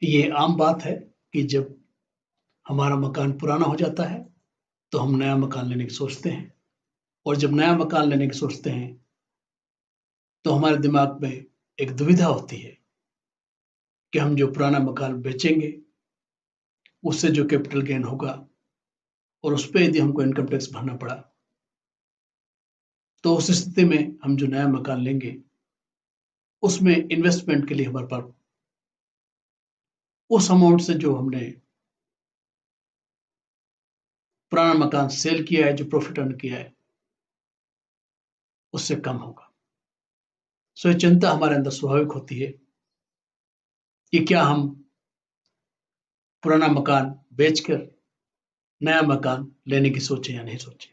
ये आम बात है कि जब हमारा मकान पुराना हो जाता है तो हम नया मकान लेने की सोचते हैं, और जब नया मकान लेने की सोचते हैं तो हमारे दिमाग में एक दुविधा होती है कि हम जो पुराना मकान बेचेंगे उससे जो कैपिटल गेन होगा और उस पर यदि हमको इनकम टैक्स भरना पड़ा तो उस स्थिति में हम जो नया मकान लेंगे उसमें इन्वेस्टमेंट के लिए हमारे पास उस अमाउंट से जो हमने पुराना मकान सेल किया है, जो प्रॉफिट अर्न किया है, उससे कम होगा। सो ये चिंता हमारे अंदर स्वाभाविक होती है कि क्या हम पुराना मकान बेचकर नया मकान लेने की सोचें या नहीं सोचें।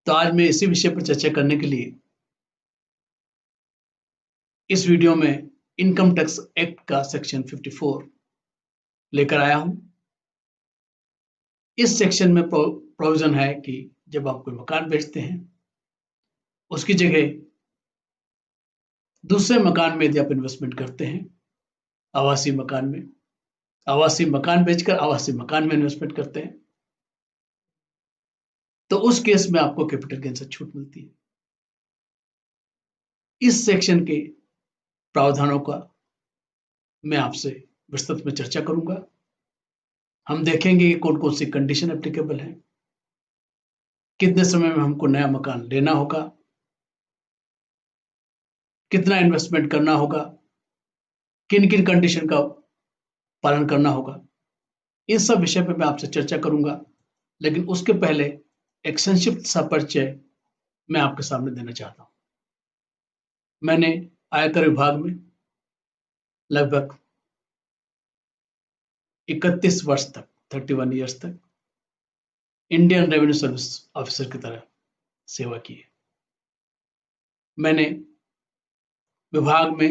तो आज मैं इसी विषय पर चर्चा करने के लिए इस वीडियो में इनकम टैक्स एक्ट का सेक्शन 54 लेकर आया हूं। इस सेक्शन में प्रोविजन है कि जब आप कोई मकान बेचते हैं उसकी जगह दूसरे मकान में यदि आप इन्वेस्टमेंट करते हैं, आवासीय मकान में, आवासीय मकान बेचकर आवासीय मकान में इन्वेस्टमेंट करते हैं, तो उस केस में आपको कैपिटल गेन से छूट मिलती है। इस सेक्शन के प्रावधानों का मैं आपसे विस्तृत में चर्चा करूंगा। हम देखेंगे कि कौन कौन सी कंडीशन एप्लीकेबल है, कितने समय में हमको नया मकान लेना होगा, कितना इन्वेस्टमेंट करना होगा, किन किन कंडीशन का पालन करना होगा। इन सब विषय पर मैं आपसे चर्चा करूंगा, लेकिन उसके पहले एक संक्षिप्त सा परिचय मैं आपके सामने देना चाहता हूं। मैंने आयकर विभाग में लगभग 31 वर्ष तक, 31 ईयर्स तक इंडियन रेवेन्यू सर्विस ऑफिसर की तरह सेवा की है। मैंने विभाग में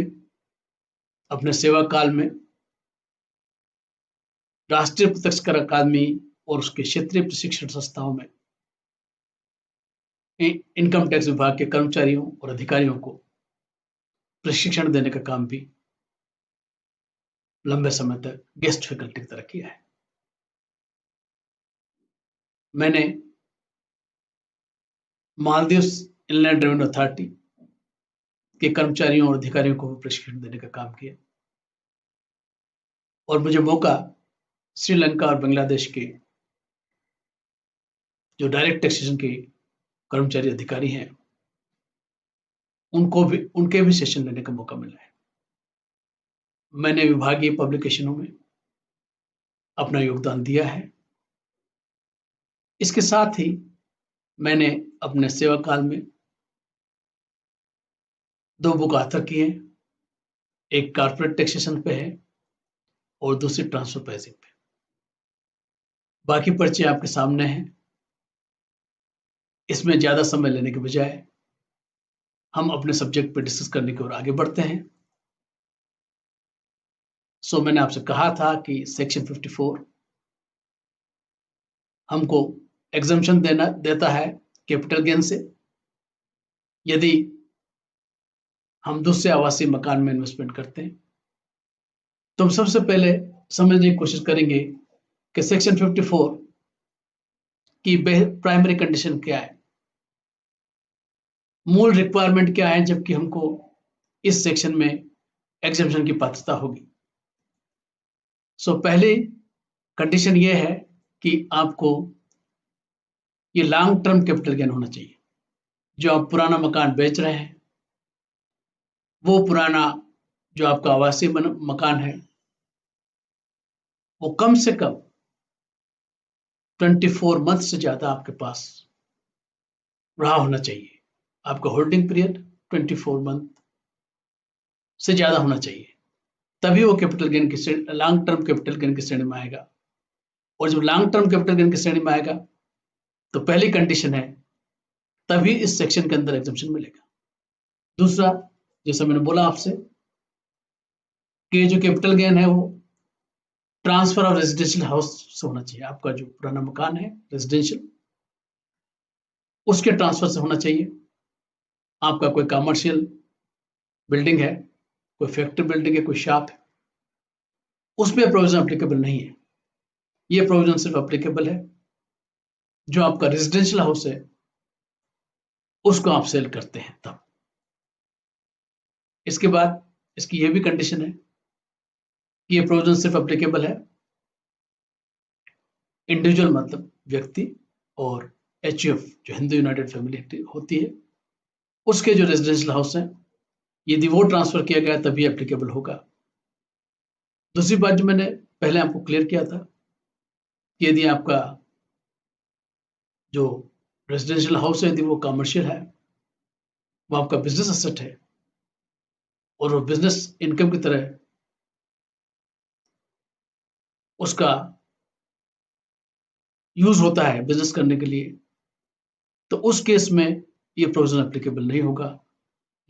अपने सेवा काल में राष्ट्रीय प्रत्यक्ष कर अकादमी और उसके क्षेत्रीय प्रशिक्षण संस्थाओं में इनकम टैक्स विभाग के कर्मचारियों और अधिकारियों को प्रशिक्षण देने का काम भी लंबे समय तक गेस्ट फैकल्टी की तरह किया है। मैंने मालदीव इनलैंड रेवेन्यू अथॉरिटी के कर्मचारियों और अधिकारियों को भी प्रशिक्षण देने का काम किया, और मुझे मौका श्रीलंका और बांग्लादेश के जो डायरेक्ट टैक्सेशन के कर्मचारी अधिकारी हैं उनके भी सेशन लेने का मौका मिला है। मैंने विभागीय पब्लिकेशनों में अपना योगदान दिया है। इसके साथ ही मैंने अपने सेवा काल में 2 बुक ऑथर किए हैं, एक कॉर्पोरेट टैक्सेशन पे है और दूसरी ट्रांसफर प्राइसिंग पे। बाकी पर्चे आपके सामने हैं। इसमें ज्यादा समय लेने के बजाय हम अपने सब्जेक्ट पे डिस्कस करने की ओर आगे बढ़ते हैं। सो मैंने आपसे कहा था कि सेक्शन 54 हमको एग्जम्पशन देता है कैपिटल गेन से यदि हम दूसरे आवासीय मकान में इन्वेस्टमेंट करते हैं। तो हम सबसे पहले समझने की कोशिश करेंगे कि सेक्शन 54 की प्राइमरी कंडीशन क्या है, मूल रिक्वायरमेंट क्या है, जबकि हमको इस सेक्शन में एग्जम्पशन की पात्रता होगी। पहली कंडीशन ये है कि आपको ये लॉन्ग टर्म कैपिटल गेन होना चाहिए। जो आप पुराना मकान बेच रहे हैं, वो पुराना जो आपका आवासीय मकान है, वो कम से कम 24 मंथ से ज्यादा आपके पास रहा होना चाहिए। आपका होल्डिंग पीरियड 24 मंथ से ज्यादा होना चाहिए, तभी वो कैपिटल गेन की लॉन्ग टर्म कैपिटल गेन की श्रेणी में आएगा। और जब लॉन्ग टर्म कैपिटल गेन की श्रेणी में आएगा तो पहली कंडीशन है तभी इस सेक्शन के अंदर एग्जम्पशन मिलेगा। दूसरा, जैसा मैंने बोला आपसे कि जो कैपिटल गेन है वो ट्रांसफर ऑफ रेजिडेंशियल हाउस से होना चाहिए। आपका जो पुराना मकान है रेजिडेंशियल, उसके ट्रांसफर से होना चाहिए। आपका कोई कमर्शियल बिल्डिंग है, कोई फैक्ट्री बिल्डिंग है, कोई शॉप है, उसमें प्रोविजन अप्लीकेबल नहीं है। ये प्रोविजन सिर्फ अप्लीकेबल है जो आपका रेजिडेंशियल हाउस है उसको आप सेल करते हैं तब। इसके बाद इसकी ये भी कंडीशन है कि ये प्रोविजन सिर्फ अप्लीकेबल है इंडिविजुअल मतलब व्यक्ति और HUF जो हिंदू यूनाइटेड फैमिली होती है उसके जो रेजिडेंशियल हाउस हैं यदि वो ट्रांसफर किया गया तभी एप्लीकेबल होगा। दूसरी बात जो मैंने पहले आपको क्लियर किया था कि यदि आपका जो रेजिडेंशियल हाउस है यदि वो कमर्शियल है, वो आपका बिजनेस एसेट है और वो बिजनेस इनकम की तरह उसका यूज होता है बिजनेस करने के लिए, तो उस केस में ये प्रोविजन एप्लीकेबल नहीं होगा।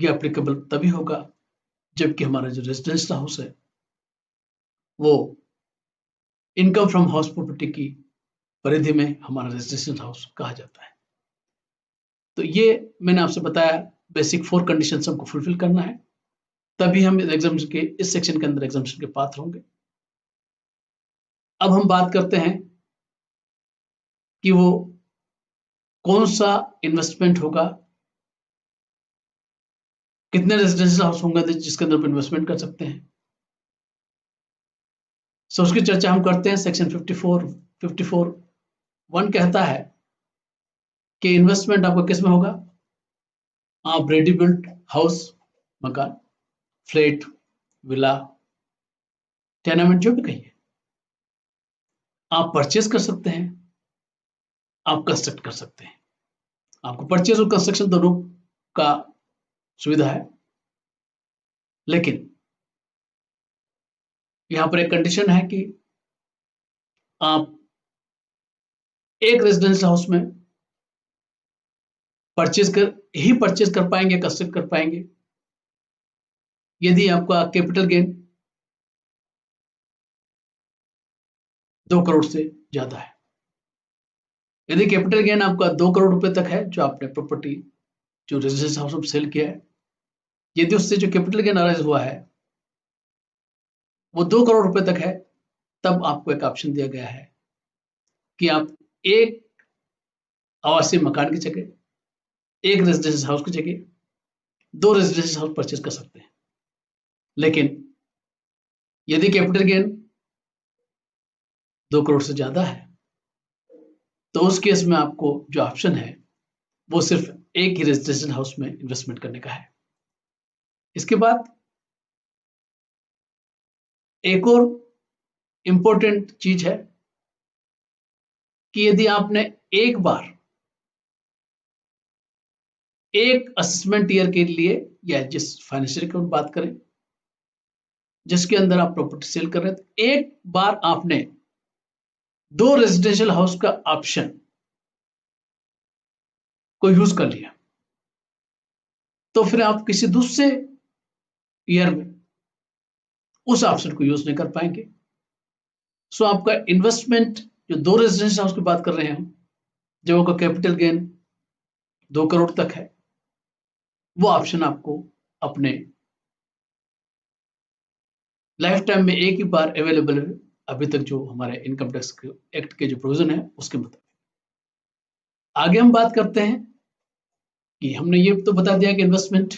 ये एप्लीकेबल तभी होगा जबकि हमारा जो रेजिडेंशियल हाउस है वो इनकम फ्रॉम हाउस प्रॉपर्टी की परिधि में हमारा रेजिडेंशियल हाउस कहा जाता है। तो ये मैंने आपसे बताया बेसिक 4 कंडीशंस हमको फुलफिल करना है तभी हम एग्जामिनेशन के इस सेक्शन के अंदर एग्जामिनेशन के पात्र होंगे। अब हम बात करते हैं कि वो कौन सा इन्वेस्टमेंट होगा, कितने रेजिडेंशियल हाउस होंगे जिसके अंदर इन्वेस्टमेंट कर सकते हैं। सो उसकी चर्चा हम करते हैं। सेक्शन 54(1) कहता है कि इन्वेस्टमेंट आपका किस में होगा। आप रेडी बिल्ट हाउस मकान, फ्लैट, विला, टेनामेंट जो भी कहिए आप परचेज कर सकते हैं, आप कंस्ट्रक्ट कर सकते हैं। आपको परचेज और कंस्ट्रक्शन दोनों का सुविधा है, लेकिन यहां पर एक कंडीशन है कि आप एक रेजिडेंशियल हाउस में परचेज कर पाएंगे, कंस्ट्रक्ट कर पाएंगे यदि आपका कैपिटल गेन 2 करोड़ से ज्यादा है। यदि कैपिटल गेन आपका 2 करोड़ रुपए तक है जो आपने प्रॉपर्टी जो रेजिडेंशियल हाउस में सेल किया है, यदि उससे जो कैपिटल गेन अराइज हुआ है वो 2 करोड़ रुपए तक है, तब आपको एक ऑप्शन दिया गया है कि आप एक आवासीय मकान की जगह, एक रेजिडेंशियल हाउस की जगह 2 रेजिडेंशियल हाउस परचेज कर सकते हैं। लेकिन यदि कैपिटल गेन 2 करोड़ से ज्यादा है तो उस केस में आपको जो ऑप्शन है वो सिर्फ एक ही रेजिडेंशियल हाउस में इन्वेस्टमेंट करने का है। इसके बाद एक और इंपॉर्टेंट चीज है कि यदि आपने एक बार एक असेसमेंट ईयर के लिए या जिस फाइनेंशियल की बात करें जिसके अंदर आप प्रॉपर्टी सेल कर रहे थे, एक बार आपने 2 रेजिडेंशियल हाउस का ऑप्शन को यूज कर लिया तो फिर आप किसी दूसरे ईयर में उस ऑप्शन को यूज नहीं कर पाएंगे। सो आपका इन्वेस्टमेंट जो 2 रेजिडेंशियल हाउस की बात कर रहे हैं हम, जब आपका कैपिटल गेन 2 करोड़ तक है, वो ऑप्शन आपको अपने लाइफ टाइम में एक ही बार अवेलेबल है, अभी तक जो हमारे इनकम टैक्स एक्ट के जो प्रोविजन है उसके मुताबिक। आगे हम बात करते हैं कि हमने ये तो बता दिया कि इन्वेस्टमेंट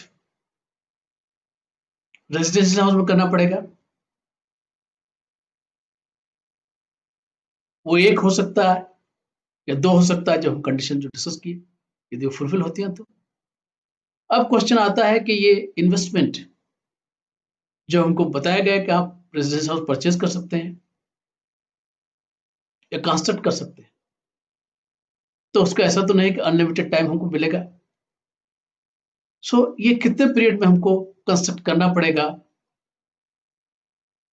रेजिडेंशियल हाउस में करना पड़ेगा, वो एक हो सकता है या 2 हो सकता है, जो हम कंडीशन जो डिस्कस की यदि वो फुलफिल होती हैं तो। अब क्वेश्चन आता है कि ये इन्वेस्टमेंट जो हमको बताया गया कि आप रेजिडेंशियल हाउस परचेज कर सकते हैं या कंस्ट्रक्ट कर सकते हैं, तो उसका ऐसा तो नहीं कि अनलिमिटेड टाइम हमको मिलेगा। सो ये कितने पीरियड में हमको कंस्ट्रक्ट करना पड़ेगा,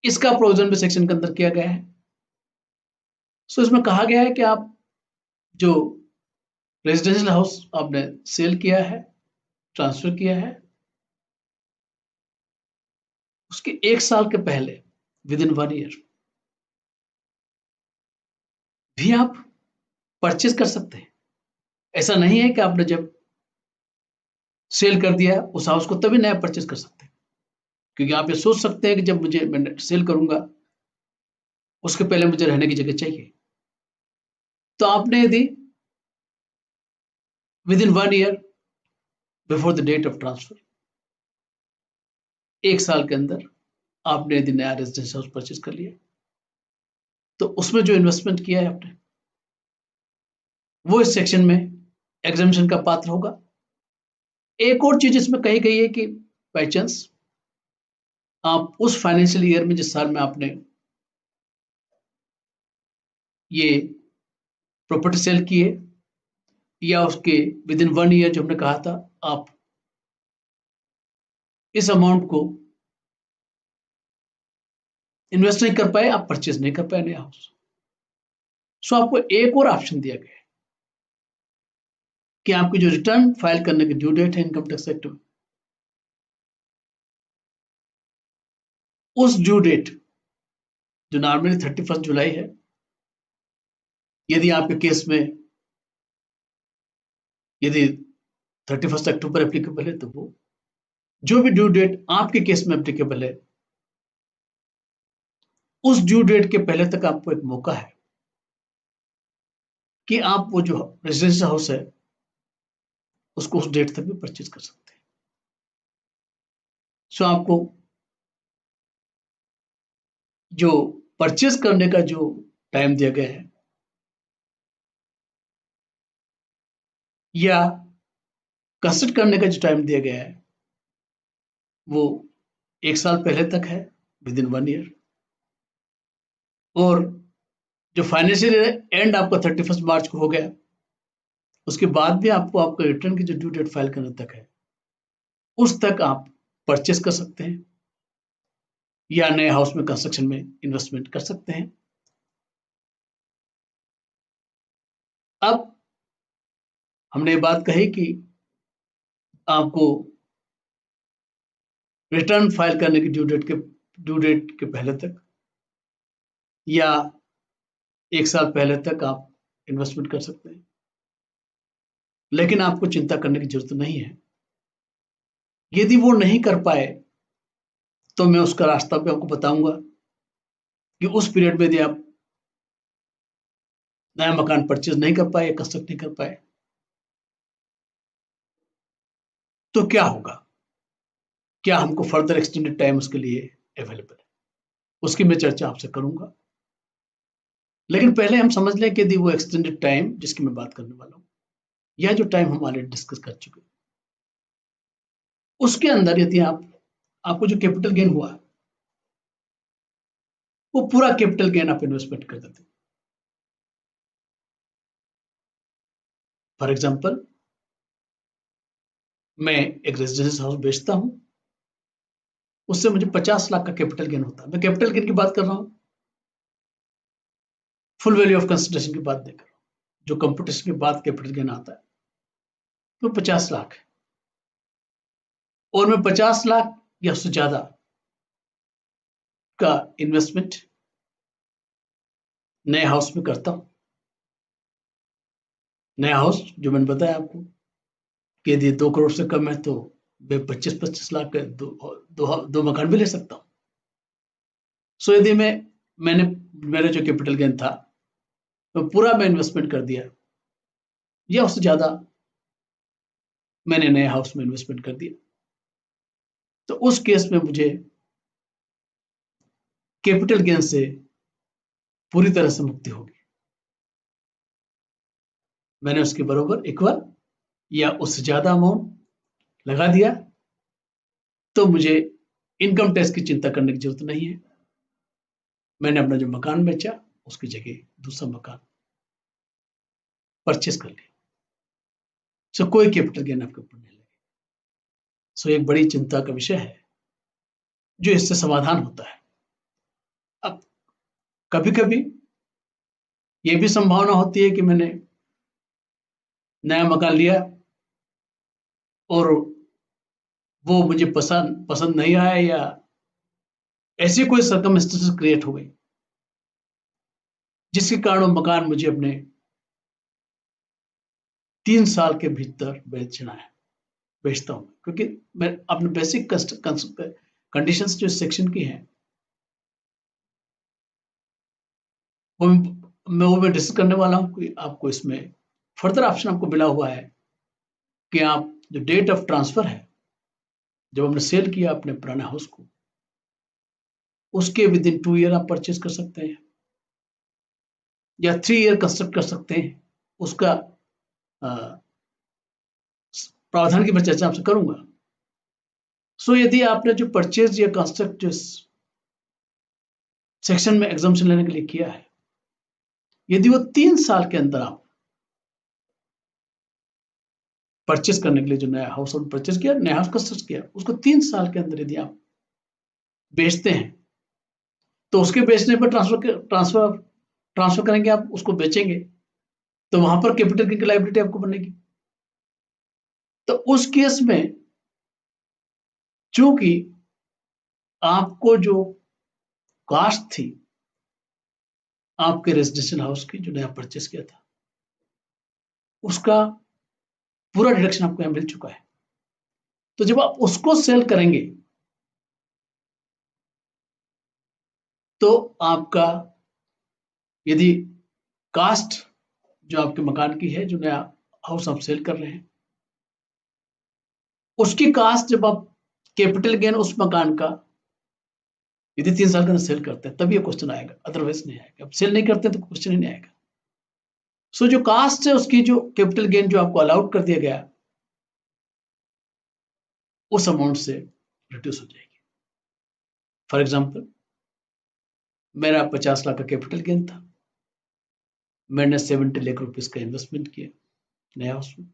इसका प्रोविजन भी सेक्शन के अंदर किया गया है। सो इसमें कहा गया है कि आप जो रेजिडेंशियल हाउस आपने सेल किया है, ट्रांसफर किया है, उसके 1 साल के पहले विद इन 1 ईयर भी आप परचेज कर सकते हैं। ऐसा नहीं है कि आपने जब सेल कर दिया उस हाउस को तभी नया परचेज कर सकते हैं, क्योंकि आप ये सोच सकते हैं कि जब मैं सेल करूंगा उसके पहले मुझे रहने की जगह चाहिए। तो आपने यदि within 1 year before the date of transfer, 1 साल के अंदर आपने यदि नया रेजिडेंस हाउस परचेज कर लिया, तो उसमें जो इन्वेस्टमेंट किया है आपने, वो इस सेक्शन में एग्जामिशन का पात्र होगा। एक और चीज इसमें कही गई है कि बाई चांस आप उस फाइनेंशियल ईयर में, जिस साल में आपने ये प्रॉपर्टी सेल की है, या उसके विद इन 1 ईयर जो हमने कहा था, आप इस अमाउंट को इन्वेस्ट नहीं कर पाए, आप परचेज नहीं कर पाए नया हाउस। सो आपको एक और ऑप्शन दिया गया है कि आपकी जो रिटर्न फाइल करने की ड्यू डेट है इनकम टैक्स एक्ट में, उस ड्यू डेट जो नॉर्मली 31 जुलाई है, यदि आपके केस में यदि 31 अक्टूबर एप्लीकेबल है, तो वो जो भी ड्यू डेट आपके केस में एप्लीकेबल है, उस ड्यू डेट के पहले तक आपको एक मौका है कि आप वो जो रेजिडेंशियल हाउस है उसको उस डेट तक भी परचेज कर सकते हैं। सो आपको जो परचेज करने का जो टाइम दिया गया है, या कंस्ट्रक्ट करने का जो टाइम दिया गया है, वो 1 साल पहले तक है, विद इन 1 ईयर। और जो फाइनेंशियल एंड आपका 31 मार्च को हो गया, उसके बाद भी आपको आपका रिटर्न की जो ड्यू डेट फाइल करने तक है, उस तक आप परचेस कर सकते हैं या नए हाउस में कंस्ट्रक्शन में इन्वेस्टमेंट कर सकते हैं। अब हमने ये बात कही कि आपको रिटर्न फाइल करने की ड्यू डेट के पहले तक या 1 साल पहले तक आप इन्वेस्टमेंट कर सकते हैं, लेकिन आपको चिंता करने की जरूरत नहीं है। यदि वो नहीं कर पाए, तो मैं उसका रास्ता भी आपको बताऊंगा कि उस पीरियड में यदि आप नया मकान परचेज नहीं कर पाए या कंस्ट्रक्ट नहीं कर पाए, तो क्या होगा, क्या हमको फर्दर एक्सटेंडेड टाइम उसके लिए अवेलेबल है, उसकी मैं चर्चा आपसे करूंगा। लेकिन पहले हम समझ लें कि यदि वो एक्सटेंडेड टाइम जिसकी मैं बात करने वाला हूं, यह जो टाइम हम ऑलरेडी डिस्कस कर चुके, उसके अंदर यदि आपको जो कैपिटल गेन हुआ, वो पूरा कैपिटल गेन आप इन्वेस्टमेंट कर देते। फॉर एग्जाम्पल, मैं एक रेजिडेंशियल हाउस बेचता हूं, उससे मुझे 50 लाख का कैपिटल गेन होता है। मैं कैपिटल गेन की बात कर रहा हूं, फुल वैल्यू ऑफ कंसिडरेशन की बात नहीं कर रहा हूं। जो कंप्यूटेशन के बाद कैपिटल गेन आता है वो 50 लाख है, और मैं 50 लाख या उससे ज्यादा का इन्वेस्टमेंट नए हाउस में करता हूं। नया हाउस जो मैंने बताया आपको कि यदि 2 करोड़ से कम है, तो मैं 25-25 लाख के दो मकान भी ले सकता हूं। सो यदि मैंने मेरा जो कैपिटल गेन था, तो पूरा मैं इन्वेस्टमेंट कर दिया, या उससे ज्यादा मैंने नए हाउस में इन्वेस्टमेंट कर दिया, तो उस केस में मुझे कैपिटल गेन से पूरी तरह से मुक्ति होगी। मैंने उसके बराबर इक्वल या उससे ज्यादा अमाउंट लगा दिया, तो मुझे इनकम टैक्स की चिंता करने की जरूरत नहीं है। मैंने अपना जो मकान बेचा, उसकी जगह दूसरा मकान परचेस कर लिया। सो कोई कैपिटल गेन आपके ऊपर नहीं लगेगा। सो एक बड़ी चिंता का विषय है जो इससे समाधान होता है। अब कभी कभी ये भी संभावना होती है कि मैंने नया मकान लिया और वो मुझे पसंद नहीं आया, या ऐसी कोई सर्कमस्टेंसेस क्रिएट हो गई जिसके कारण वो मकान मुझे अपने 3 साल के भीतर बेचता हूं, क्योंकि मैं अपने बेसिक कंडीशंस जो सेक्शन की हैं, वो मैं डिस्कस करने वाला हूँ कि आपको इसमें फर्दर ऑप्शन आपको मिला हुआ है कि आप जो डेट ऑफ ट्रांसफर है, जब हमने सेल किया अपने पुराने हाउस को, उसके विद इन 2 ईयर आप परचेज कर सकते हैं या 3 ईयर कंस्ट्रक्ट कर सकते हैं। उसका प्रावधान की मैं चर्चा आपसे करूंगा। सो यदि आपने जो परचेज या कंस्ट्रक्ट सेक्शन में एग्जाम्पशन लेने के लिए किया है, यदि वो 3 साल के अंदर आप परचेज करने के लिए जो नया हाउस आपने परचेज किया, नया हाउस कंस्ट्रक्ट किया, उसको 3 साल के अंदर यदि आप बेचते हैं तो उसके बेचने पर ट्रांसफर करेंगे, आप उसको बेचेंगे तो वहां पर कैपिटल गेन की लायबिलिटी आपको बनेगी। तो उस केस में चूंकि आपको जो कास्ट थी आपके रेजिडेंशियल हाउस की जो नया परचेस किया था, उसका पूरा डिडक्शन आपको यहां मिल चुका है। तो जब आप उसको सेल करेंगे तो आपका यदि कास्ट जो आपके मकान की है, जो नया हाउस आप सेल कर रहे हैं, उसकी कास्ट जब आप कैपिटल गेन उस मकान का यदि 3 साल के अंदर सेल करते हैं तभी ये क्वेश्चन आएगा, अदरवाइज नहीं आएगा। अब सेल नहीं करते तो क्वेश्चन ही नहीं आएगा। सो जो कास्ट है उसकी जो कैपिटल गेन जो आपको अलाउड कर दिया गया उस अमाउंट से रिड्यूस हो जाएगी। फॉर एग्जाम्पल, मेरा 50 लाख का कैपिटल गेन था, मैंने 70 लाख रुपीस का इन्वेस्टमेंट किया नया हाउस में,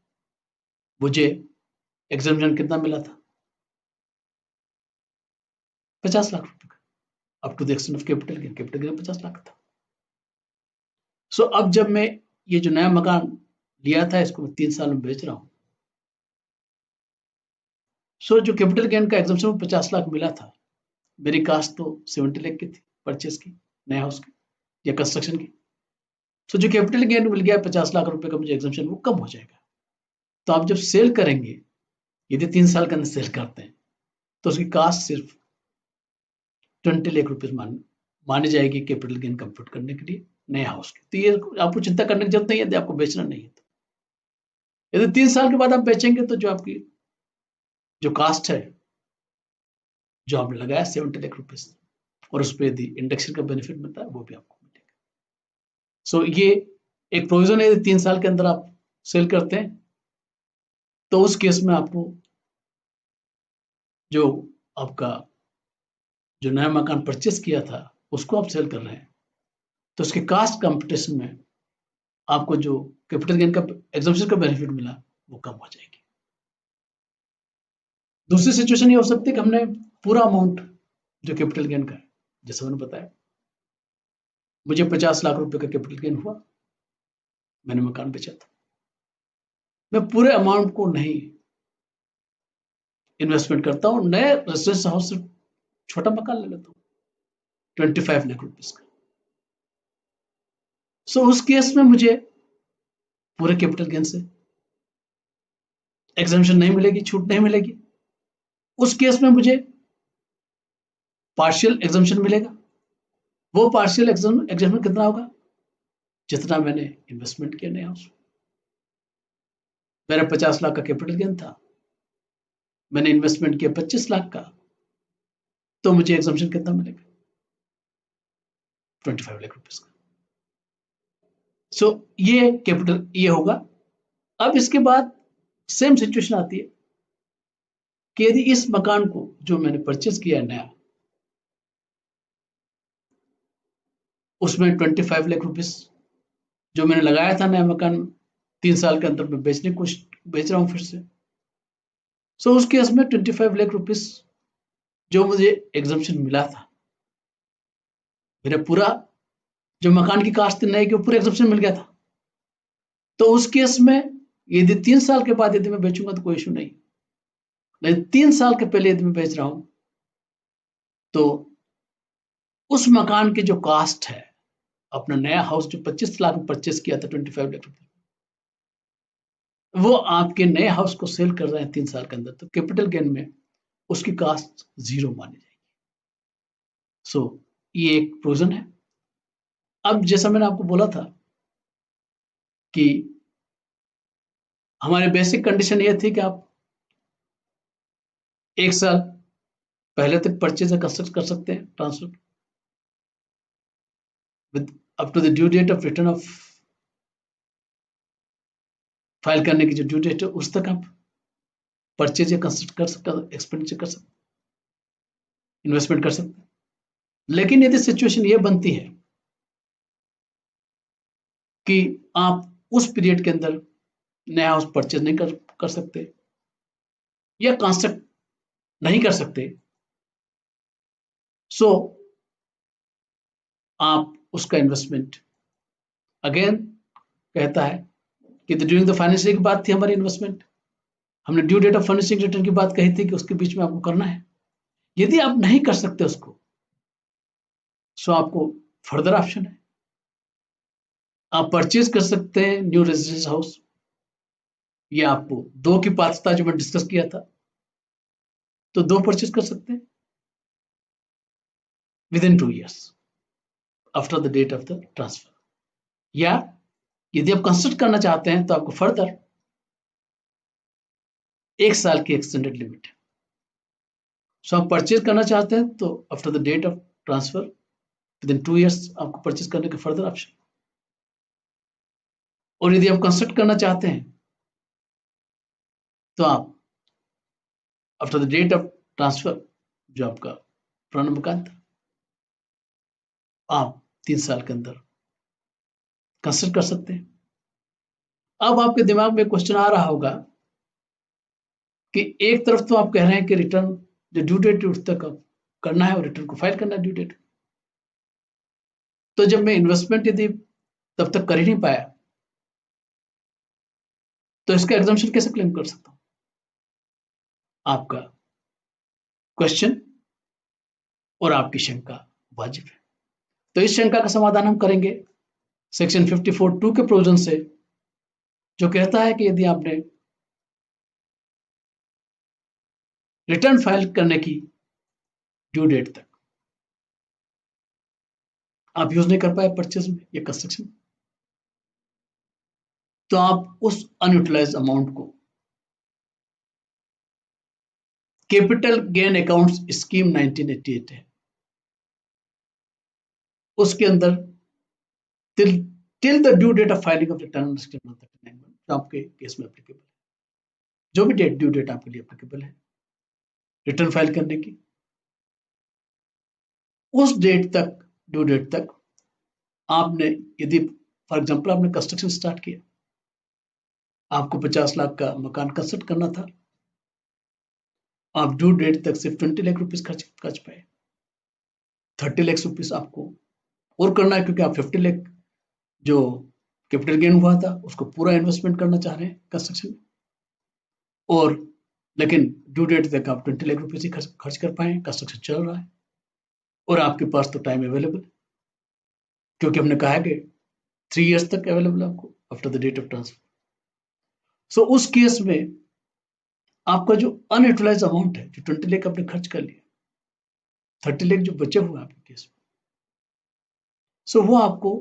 मुझे एग्जाम्पशन कितना मिला था? 50 लाख रुपए का, up to the extent of capital gain 50 lakh था। सो अब जब मैं ये जो नया मकान लिया था इसको मैं 3 साल में बेच रहा हूं, सो जो कैपिटल गेन का एग्जाम्पशन 50 लाख मिला था, मेरी कास्ट तो 70 लाख की थी परचेस की, नया हाउस की या कंस्ट्रक्शन की। सो जो कैपिटल गेन मिल गया 50 लाख रुपए का मुझे एग्जाम्पशन, वो कम हो जाएगा। तो आप जब सेल करेंगे, यदि 3 साल के अंदर सेल करते हैं तो उसकी कास्ट सिर्फ 20 लाख रुपीज मानी जाएगी कैपिटल गेन कंप्यूट करने के लिए नए हाउस की। तो ये आपको चिंता करने की जरूरत नहीं है यदि आपको बेचना नहीं है तो। यदि 3 साल के बाद आप बेचेंगे तो जो आपकी जो कास्ट है जो आपने लगाया 70 लाख रुपीज, और उस पर यदि इंडेक्शन का बेनिफिट मिलता है वो भी आपको मिलेगा। सो ये एक प्रोविजन है, यदि 3 साल के अंदर आप सेल करते हैं तो उस केस में आपको जो आपका जो नया मकान परचेस किया था उसको आप सेल कर रहे हैं तो उसके कास्ट कंपटीशन में आपको जो कैपिटल गेन का एग्जाम्पशन का बेनिफिट मिला वो कम हो जाएगी। दूसरी सिचुएशन ये हो सकती है कि हमने पूरा अमाउंट जो कैपिटल गेन का है, जैसे मैंने बताया मुझे 50 लाख रुपए का कैपिटल गेन हुआ, मैंने मकान बेचा था, मैं पूरे अमाउंट को नहीं इन्वेस्टमेंट करता हूं, नए रेजिडेंस हाउस से छोटा मकान ले लेता हूं 25 लाख रुपीज का। सो उस केस में मुझे पूरे कैपिटल गेन से एग्जाम्पशन नहीं मिलेगी, छूट नहीं मिलेगी। उस केस में मुझे पार्शियल एग्जाम्पशन मिलेगा। वो पार्शियल एग्जाम्पशन कितना होगा? जितना मैंने इन्वेस्टमेंट किया नया हाउस, मेरा 50 लाख का कैपिटल गेन था, मैंने इन्वेस्टमेंट किया 25 लाख का, तो मुझे एग्जाम्पशन कितना मिलेगा? 25 लाख रुपीस का। सो ये कैपिटल ये होगा। अब इसके बाद सेम सिचुएशन आती है कि यदि इस मकान को जो मैंने परचेज किया है नया, उसमें 25 लाख रुपीस जो मैंने लगाया था नया मकान 3 साल के अंदर में बेचने को बेच रहा हूं फिर से। सो उस केस में 25 लाख रुपीस जो मुझे एग्जाम्पशन मिला था, मेरा पूरा जो मकान की कास्ट थी नए के पूरा एग्जाम्पशन मिल गया था। तो उस केस में यदि 3 साल के बाद यदि मैं बेचूंगा तो कोई इशू नहीं, लेकिन 3 साल के पहले यदि मैं बेच रहा हूं तो उस मकान की जो कास्ट है, अपना नया हाउस जो 25 लाख में परचेस किया था 25 लाख रुपए, वो आपके नए हाउस को सेल कर रहे हैं 3 साल के अंदर, तो कैपिटल गेन में उसकी कास्ट 0 मानी जाएगी। सो ये एक प्रोविजन है। अब जैसा मैंने आपको बोला था कि हमारी बेसिक कंडीशन ये थी कि आप 1 साल पहले तक परचेज कंस्ट्रक्ट कर सकते हैं transfer with up to the due date of return of file करने की जो ड्यू डेट है उस तक आप परचेज या कंस्ट्रक्ट कर सकते, एक्सपेंडिचर कर सकते, इन्वेस्टमेंट कर सकते। लेकिन यदि सिचुएशन ये बनती है कि आप उस पीरियड के अंदर नया हाउस परचेज नहीं कर सकते या कंस्ट्रक्ट नहीं कर सकते, सो आप उसका इन्वेस्टमेंट अगेन कहता है कि ड्यूरिंग द फाइनेंसिंग की बात थी हमारी इन्वेस्टमेंट, हमने due date of furnishing return की बात कही थी कि उसके बीच में आपको करना है। यदि आप नहीं कर सकते उसको, सो आपको फर्दर ऑप्शन है, आप परचेज कर सकते हैं न्यू रेजिडेंस हाउस। ये आपको 2 की पात्रता जो मैं डिस्कस किया था, तो 2 परचेज कर सकते हैं within 2 years after the date of the transfer, या यदि आप कंस्ट्रक्ट करना चाहते हैं तो आपको फर्दर 1 साल की एक्सटेंडेड लिमिट है। सो आप परचेज करना चाहते हैं तो after the date of transfer within 2 years आपको परचेज करने के फर्दर ऑप्शन। और यदि आप कंस्ट्रक्ट करना चाहते हैं तो आप after the date of transfer, जो आपका पुराना मकान था, आप 3 साल के अंदर कंस्ट्रक्ट कर सकते हैं। अब आपके दिमाग में क्वेश्चन आ रहा होगा कि एक तरफ तो आप कह रहे हैं कि रिटर्न जो ड्यू डेट उस तक करना है और रिटर्न को फाइल करना है ड्यू डेट, तो जब मैं इन्वेस्टमेंट यदि तब तक कर ही नहीं पाया तो इसका एग्जम्पशन कैसे क्लेम कर सकता हूं? आपका क्वेश्चन और आपकी शंका वाजिब है। तो इस शंका का समाधान हम करेंगे सेक्शन 54(2) के प्रोविजन से, जो कहता है कि यदि आपने रिटर्न फाइल करने की ड्यू डेट तक आप यूज नहीं कर पाए परचेज में या कंस्ट्रक्शन, तो आप उस अनयूटिलाइज अमाउंट को कैपिटल गेन अकाउंट स्कीम 1988 है, उसके अंदर till the due date of filing of return जो आपके केस में एप्लीकेबल है, जो भी ड्यू डेट आपके लिए एप्लीकेबल है रिटर्न फाइल करने की, उस डेट तक, ड्यू डेट तक आपने, यदि फॉर एग्जांपल आपने कंस्ट्रक्शन स्टार्ट किया, आपको 50 लाख का मकान कंस्ट्रक्ट करना था, आप ड्यू डेट तक सिर्फ 20 लाख रुपीस खर्च पाए, 30 लाख रुपीस आपको और करना है क्योंकि आप 50 लाख जो कैपिटल गेन हुआ था उसको पूरा इन्वेस्टमेंट करना चाह रहे हैं कंस्ट्रक्शन में, और लेकिन ड्यू डेट तक आप 20 लाख रुपीस ही खर्च कर पाए, कंस्ट्रक्शन चल रहा है और आपके पास तो टाइम अवेलेबल, क्योंकि हमने कहा है कि 3 years तक अवेलेबल है आपको after the date of transfer. So उस केस में आपका जो अनयूटिलाइज अमाउंट है, जो 20 लाख आपने खर्च कर लिया, 30 लाख जो बचे हुए आपके केस में, सो वो आपको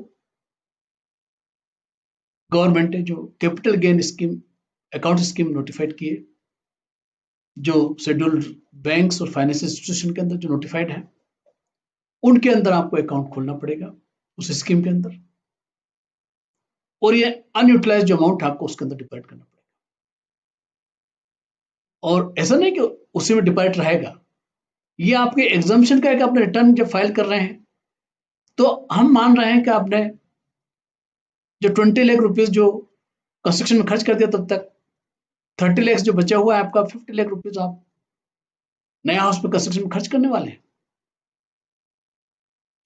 गवर्नमेंट ने जो capital gain scheme account scheme notified किए, जो शेड्यूल्ड बैंक्स और फाइनेंशियल इंस्टीट्यूशन के अंदर जो नोटिफाइड है, उनके अंदर आपको अकाउंट खोलना पड़ेगा उस स्कीम के अंदर, और ये अनयूटिलाइज जो अमाउंट है आपको उसके अंदर डिपॉजिट करना पड़ेगा। और ऐसा नहीं कि उसी में डिपॉजिट रहेगा, ये आपके एग्जाम्पशन का है कि आपने रिटर्न जब फाइल कर रहे हैं तो हम मान रहे हैं कि आपने जो 20 लाख रुपीस जो कंस्ट्रक्शन में खर्च कर दिया, तब तक 30 लाख जो बचा हुआ है आपका, 50 लाख रुपीस आप नया हाउस में कंस्ट्रक्शन में खर्च करने वाले हैं,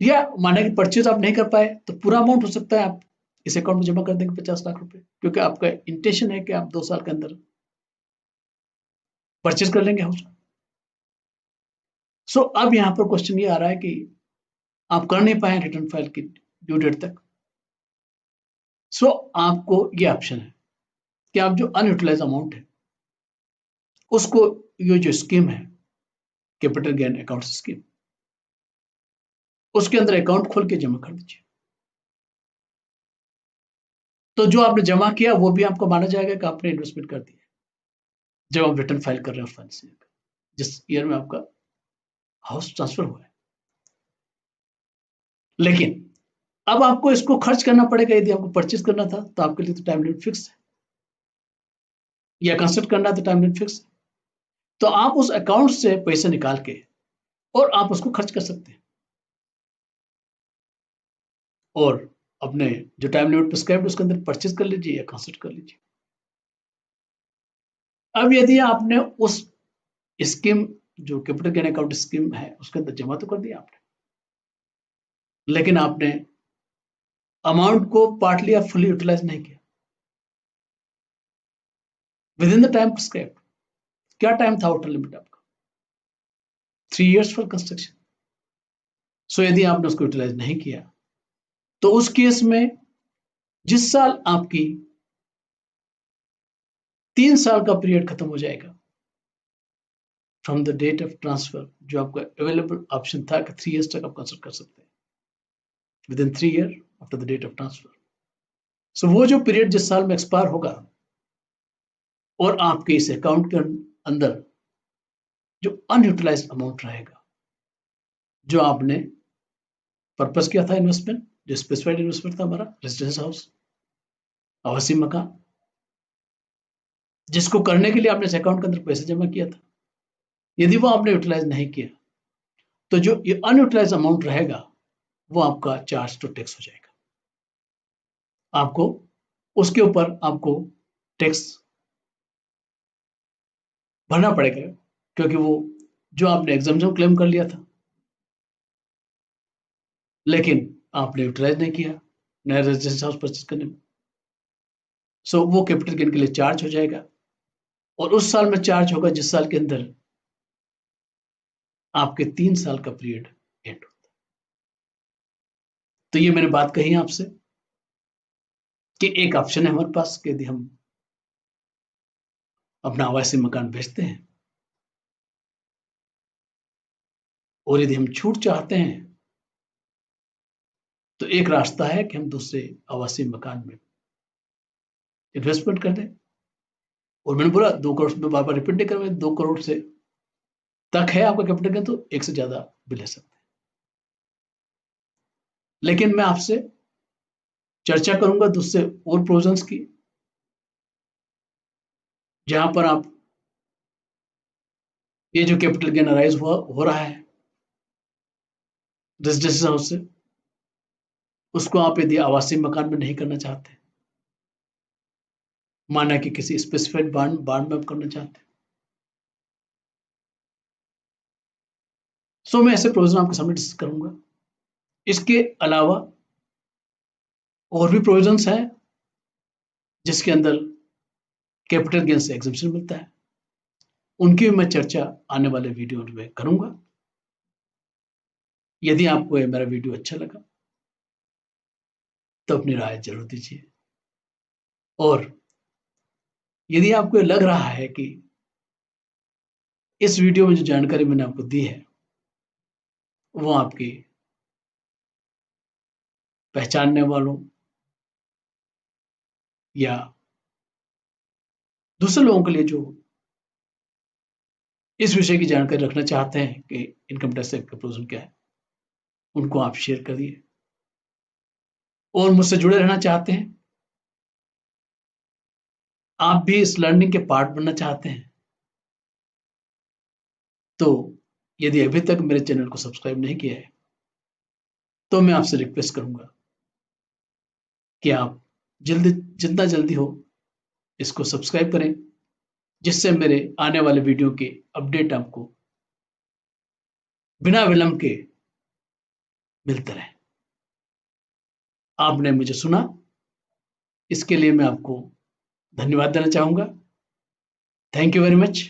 या माने कि परचेज आप नहीं कर पाए तो पूरा अमाउंट हो सकता है आप इस अकाउंट में जमा कर देंगे 50 लाख रुपए, क्योंकि आपका इंटेंशन है कि आप 2 साल के अंदर परचेज कर लेंगे हाउस। सो अब यहां पर क्वेश्चन ये आ रहा है कि आप कर नहीं पाए रिटर्न फाइल की ड्यू डेट तक, सो आपको ये ऑप्शन है कि आप जो अनयूटिलाइज अमाउंट है उसको, ये जो स्कीम है कैपिटल गेन अकाउंट स्कीम, उसके अंदर अकाउंट खोल के जमा कर दीजिए। तो जो आपने जमा किया वो भी आपको माना जाएगा कि आपने इन्वेस्टमेंट कर दिया जब आप रिटर्न फाइल कर रहे हो फाइनेंशियल का, जिस ईयर में आपका हाउस ट्रांसफर हुआ है। लेकिन अब आपको इसको खर्च करना पड़ेगा। यदि आपको परचेज करना था तो आपके लिए तो टाइम लिमिट फिक्स है, या कंस्ट्रक्ट करना है तो टाइम लिमिट फिक्स है। तो आप उस अकाउंट से पैसे निकाल के और आप उसको खर्च कर सकते हैं, और अपने जो टाइम लिमिट प्रिस्क्राइब्ड उसके अंदर परचेज कर लीजिए या कंस्ट्रक्ट कर लीजिए। अब यदि आपने उस स्कीम, जो कैपिटल गेन अकाउंट स्कीम है, उसके अंदर जमा तो कर दिया आपने, लेकिन आपने अमाउंट को पार्टली या फुली यूटिलाइज नहीं किया with in the time prescribed. क्या टाइम था आउटर लिमिट आपका? 3 years फॉर कंस्ट्रक्शन। सो यदि आपने उसको यूटिलाइज नहीं किया तो उस केस में जिस साल आपकी 3 साल का पीरियड खत्म हो जाएगा from the date of transfer, जो आपका अवेलेबल ऑप्शन था कि 3 years तक आप कंस्ट्रक्ट कर सकते हैं, within 3 year after the date of transfer. So वो जो पीरियड जिस साल में एक्सपायर होगा और आपके इस अकाउंट के अंदर जो अनयूटिलाइज अमाउंट रहेगा, जो आपने पर्पस किया था इन्वेस्टमेंट, जो स्पेसिफाइड इन्वेस्टमेंट था हमारा रेजिडेंस हाउस, आवासीय मकान, जिसको करने के लिए आपने इस अकाउंट के अंदर पैसे जमा किया था, यदि वो आपने यूटिलाइज नहीं किया तो जो ये अनयूटिलाइज अमाउंट रहेगा वो आपका चार्ज टू टैक्स हो जाएगा। आपको उसके ऊपर आपको टैक्स भरना पड़ेगा, क्योंकि वो जो आपने एग्जम्पशन क्लेम कर लिया था लेकिन आपने यूटिलाइज नहीं किया नया रेजिडेंस हाउस परचेज करने में। सो वो कैपिटल गेन के लिए चार्ज हो जाएगा, और उस साल में चार्ज होगा जिस साल के अंदर आपके 3 साल का पीरियड एंड होता है। तो ये मैंने बात कही आपसे कि एक ऑप्शन है हमारे पास कि यदि हम अपना आवासीय मकान बेचते हैं और यदि हम छूट चाहते हैं तो एक रास्ता है कि हम दूसरे आवासीय मकान में इन्वेस्टमेंट कर दें। और मैंने बोला 2 करोड़ में, बार बार रिपीट नहीं कर, 2 करोड़ से तक है आपका कैपिटल गेन, तो 1 से ज्यादा भी ले सकते हैं। लेकिन मैं आपसे चर्चा करूंगा दूसरे और प्रोविजंस की, जहां पर आप ये जो कैपिटल गेन अराइज हो रहा है रेजिडेंस हाउस से, उसको आप यदि आवासीय मकान में नहीं करना चाहते, माना कि किसी स्पेसिफाइड बांड में आप करना चाहते हैं, सो मैं ऐसे प्रोविजन आपके सामने डिस्कस करूंगा। इसके अलावा और भी प्रोविजंस हैं जिसके अंदर कैपिटल गेन से एग्जम्पशन मिलता है, उनकी मैं चर्चा आने वाले वीडियो में करूंगा। यदि आपको ये मेरा वीडियो अच्छा लगा तो अपनी राय जरूर दीजिए, और यदि आपको लग रहा है कि इस वीडियो में जो जानकारी मैंने आपको दी है वो आपकी पहचानने वालों या दूसरे लोगों के लिए जो इस विषय की जानकारी रखना चाहते हैं कि इनकम टैक्स एक्ट का प्रोविजन क्या है, उनको आप शेयर करिए, और मुझसे जुड़े रहना चाहते हैं, आप भी इस लर्निंग के पार्ट बनना चाहते हैं, तो यदि अभी तक मेरे चैनल को सब्सक्राइब नहीं किया है तो मैं आपसे रिक्वेस्ट करूंगा कि आप जल्दी, जितना जल्दी हो इसको सब्सक्राइब करें, जिससे मेरे आने वाले वीडियो के अपडेट आपको बिना विलंब के मिलते रहे। आपने मुझे सुना, इसके लिए मैं आपको धन्यवाद देना चाहूंगा। Thank you very much.